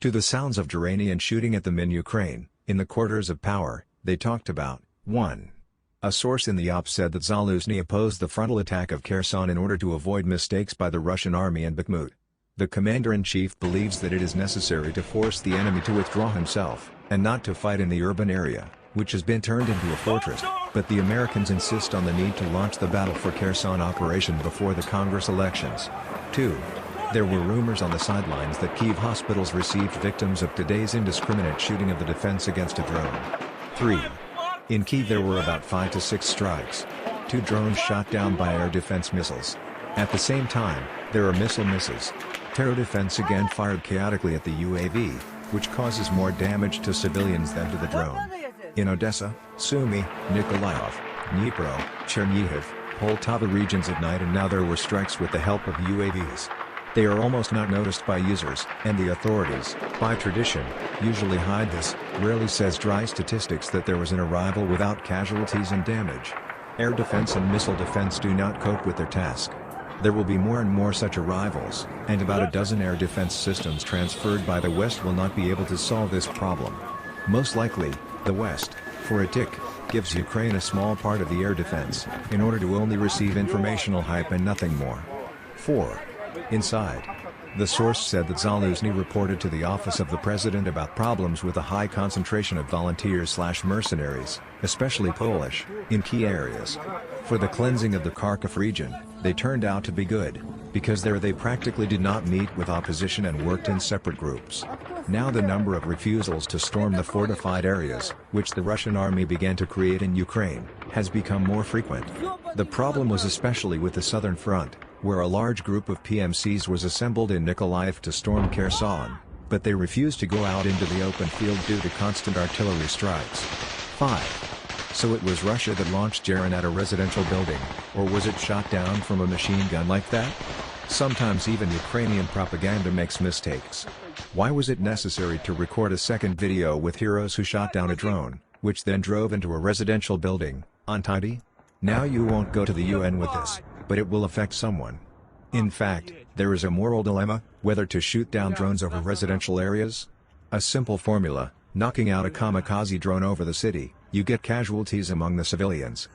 To the sounds of Gerani and shooting at them in Ukraine, in the quarters of power, they talked about 1. A source in the op said that Zaluzhny opposed the frontal attack of Kherson in order to avoid mistakes by the Russian army in Bakhmut. The commander-in-chief believes that it is necessary to force the enemy to withdraw himself, and not to fight in the urban area, which has been turned into a fortress, but the Americans insist on the need to launch the Battle for Kherson operation before the Congress elections. 2. There were rumors on the sidelines that Kyiv hospitals received victims of today's indiscriminate shooting of the defense against a drone. 3. In Kyiv there were about 5 to 6 strikes. 2 drones shot down by air defense missiles. At the same time, there are missile misses. Terodefense again fired chaotically at the UAV, which causes more damage to civilians than to the drone. In Odessa, Sumy, Nikolaev, Dnipro, Chernihiv, Poltava regions at night, and now there were strikes with the help of UAVs. They are almost not noticed by users, and the authorities, by tradition, usually hide this. Rarely says dry statistics that there was an arrival without casualties and damage. Air defense and missile defense do not cope with their task. There will be more and more such arrivals, and about a dozen air defense systems transferred by the West will not be able to solve this problem. Most likely, the West, for a tick, gives Ukraine a small part of the air defense, in order to only receive informational hype and nothing more. 4. Inside. The source said that Zaluzhny reported to the office of the president about problems with a high concentration of volunteers/mercenaries, especially Polish, in key areas. For the cleansing of the Kharkiv region, they turned out to be good, because there they practically did not meet with opposition and worked in separate groups. Now the number of refusals to storm the fortified areas, which the Russian army began to create in Ukraine, has become more frequent. The problem was especially with the southern front, where a large group of PMCs was assembled in Nikolaev to storm Kherson, but they refused to go out into the open field due to constant artillery strikes. 5. So it was Russia that launched Gerani at a residential building, or was it shot down from a machine gun like that? Sometimes even Ukrainian propaganda makes mistakes. Why was it necessary to record a second video with heroes who shot down a drone, which then drove into a residential building, untidy? Now you won't go to the UN with this, but it will affect someone. In fact, there is a moral dilemma, whether to shoot down drones over residential areas. A simple formula: knocking out a kamikaze drone over the city, you get casualties among the civilians.